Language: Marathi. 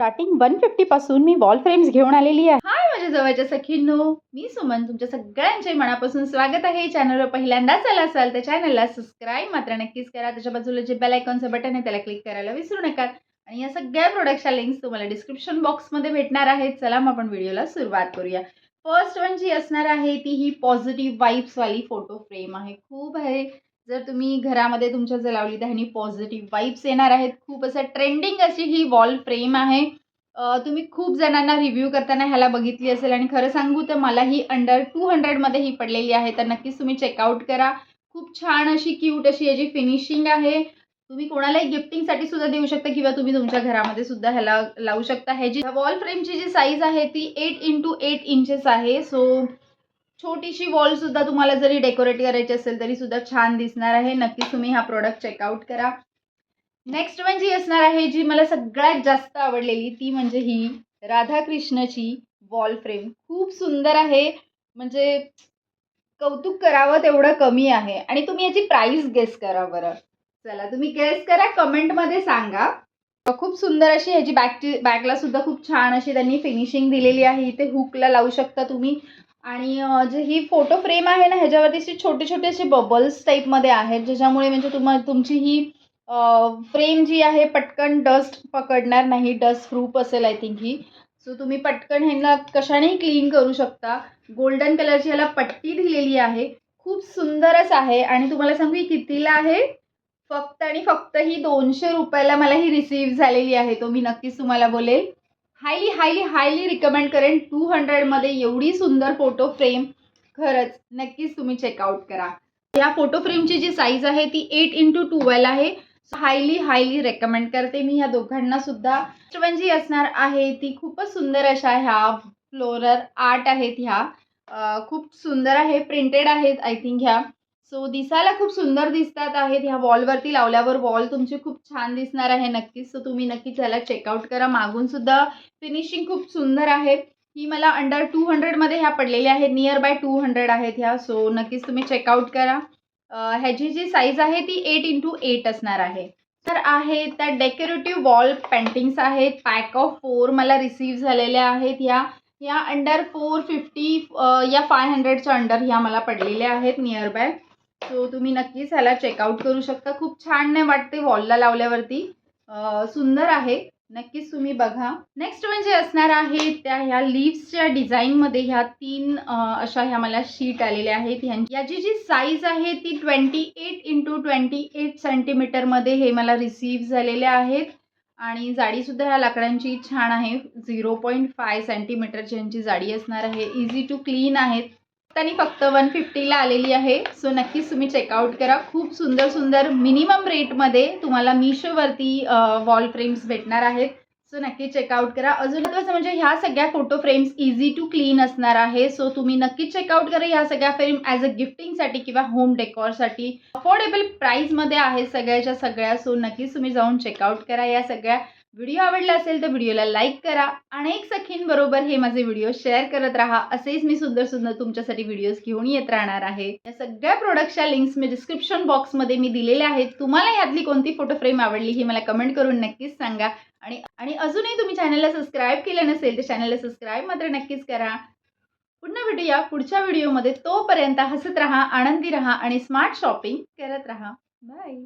स्टार्टिंग 150 पासून मी वॉल फ्रेम्स घेऊन आलेली आहे. हाय माझ्या जवळच्या सखींनो, मी सुमन तुमच्या सगळ्यांचे मनापासून स्वागत आहे. चॅनलवर पहिल्यांदाच आला असाल तर चॅनलला सबस्क्राईब मात्र नक्कीच करा. त्याच्या बाजूला जे बेल आयकॉनचं बटन आहे त्याला क्लिक करायला विसरू नका. आणि या सगळ्या प्रोडक्टच्या लिंक्स तुम्हाला डिस्क्रिप्शन बॉक्समध्ये भेटणार आहेत. चला मग आपण व्हिडिओला सुरुवात करूया. फर्स्ट वन जी असणार आहे ती ही पॉझिटिव्ह वाइब्स वाली फोटो फ्रेम आहे. खूप आहे, जर तुम्ही घरामध्ये तुमच्या जर लावली तर ह्यानी पॉझिटिव्ह वाइब्स येणार आहेत. खूप असं ट्रेंडिंग अशी ही वॉल फ्रेम आहे. तुम्ही खूप जणांना रिव्ह्यू करताना ह्याला बघितली असेल आणि खरं सांगू तर मला ही अंडर 200 मध्ये ही पडलेली आहे. तर नक्कीच तुम्ही चेकआउट करा. खूप छान अशी क्यूट अशी याची फिनिशिंग आहे. तुम्ही कोणालाही गिफ्टिंगसाठी सुद्धा देऊ शकता किंवा तुम्ही तुमच्या घरामध्ये सुद्धा ह्याला लावू शकता. ह्याची वॉल फ्रेमची जी साईज आहे ती 8x8 इंचेस आहे. सो छोटीशी वॉल सुद्धा तुम्हाला जरी डेकोरेट करायची असेल तरी सुद्धा छान दिसणार आहे. नक्कीच तुम्ही हा प्रोडक्ट चेकआउट करा. नेक्स्ट वन जी असणार आहे जी मला सगळ्यात जास्त आवडलेली ती म्हणजे ही राधाकृष्णाची वॉल फ्रेम. खूप सुंदर आहे, म्हणजे कौतुक करावं तेवढं कमी आहे. आणि तुम्ही याची प्राइस गेस करा बरं. चला तुम्ही गेस करा, कमेंटमध्ये सांगा. खूप सुंदर अशी ह्याची बॅगला सुद्धा खूप छान अशी त्यांनी फिनिशिंग दिलेली आहे. इथे हुकला लावू शकता तुम्ही. आणि जे ही फोटो फ्रेम आहे ना ह्याच्यावरती असे छोटे छोटे असे बबल्स टाईपमध्ये आहेत, ज्याच्यामुळे म्हणजे तुमची ही फ्रेम जी आहे पटकन डस्ट पकडणार नाही. डस्ट प्रूफ असेल आय थिंक ही. सो तुम्ही पटकन ह्याला कशानेही क्लीन करू शकता. गोल्डन कलरची ह्याला पट्टी दिलेली आहे. खूप सुंदरच आहे. आणि तुम्हाला सांगू ही कितीला आहे? फक्त आणि फक्त ही 200 रुपयाला मला ही रिसीव्ह झालेली आहे. तो मी नक्कीच तुम्हाला बोलेल, हायली हायली हायली रिकमेंड करेन. 200मध्ये एवढी सुंदर फोटो फ्रेम, खरंच नक्कीच तुम्ही चेकआउट करा. या फोटो फ्रेमची जी साईज आहे ती 8x12 आहे. हायली हायली रेकमेंड करते मी ह्या दोघांना सुद्धा. वन जी असणार आहे ती खूपच सुंदर अशा ह्या फ्लोरल आर्ट आहेत. ह्या खूप सुंदर आहे, प्रिंटेड आहेत आय थिंक ह्या. सो दिसायला खूप सुंदर दिसतात आहेत. ह्या वॉलवरती लावल्यावर वॉल तुमची खूप छान दिसणार आहे नक्कीच. सो तुम्ही नक्कीच ह्याला चेकआउट करा. मागून सुद्धा फिनिशिंग खूप सुंदर आहे. ही मला अंडर 200मध्ये ह्या पडलेल्या आहेत. नियर बाय 200 आहेत ह्या. सो नक्कीच तुम्ही चेकआउट करा. ह्याची जी साईज आहे ती 8x8 असणार आहे. तर आहे त्या डेकोरेटिव्ह वॉल पेंटिंग्स आहेत. पॅक ऑफ 4 मला रिसीव्ह झालेल्या आहेत. ह्या अंडर 450 या 500च्या अंडर ह्या मला पडलेल्या आहेत नियर बाय. सो तुम्ही नक्कीच ह्याला चेकआउट करू शकता. खूप छान नाही वाटते वॉलला लावल्यावरती, सुंदर आहे. नक्कीच तुम्ही बघा. नेक्स्ट म्हणजे असणार आहे त्या ह्या लीव्सच्या डिझाईनमध्ये ह्या 3 अशा ह्या मला शीट आलेल्या आहेत. याची जी साईज आहे ती 28x28 सेंटीमीटरमध्ये हे मला रिसीव्ह झालेल्या आहेत. आणि जाडीसुद्धा ह्या लाकडांची छान आहे. 0.5 सेंटीमीटरची यांची जाडी असणार आहे. इझी टू क्लीन आहेत. आणि फक्त 150ला आलेली आहे. सो नक्कीच तुम्ही चेकआउट करा. खूप सुंदर सुंदर मिनिमम रेटमध्ये तुम्हाला मीशोवरती वॉल फ्रेम्स भेटणार आहेत. सो नक्की चेकआउट करा. अजून महत्त्वाचं म्हणजे ह्या सगळ्या photo frames easy to clean असणार आहे. सो तुम्ही नक्कीच चेकआउट करा ह्या सगळ्या फ्रेम ॲज अ गिफ्टिंगसाठी किंवा होम डेकॉरसाठी. अफोर्डेबल प्राईसमध्ये आहेत सगळ्याच्या सगळ्या. सो नक्कीच तुम्ही जाऊन चेकआउट करा या सगळ्या. व्हिडिओ आवडला असेल तर व्हिडिओला लाईक करा. अनेक सखींबरोबर हे माझे व्हिडिओ शेअर करत राहा. असेच मी सुंदर सुंदर तुमच्यासाठी व्हिडिओज घेऊन येत राहणार आहे. या सगळ्या प्रोडक्टच्या लिंक्स मी डिस्क्रिप्शन बॉक्समध्ये मी दिलेल्या आहेत. तुम्हाला यातली कोणती फोटो फ्रेम आवडली ही मला कमेंट करून नक्कीच सांगा. आणि अजूनही तुम्ही चॅनलला सबस्क्राईब केलं नसेल तर चॅनलला सबस्क्राईब मात्र नक्कीच करा. पुन्हा भेटूया पुढच्या व्हिडिओमध्ये. तोपर्यंत हसत राहा, आनंदी राहा आणि स्मार्ट शॉपिंग करत राहा. बाय.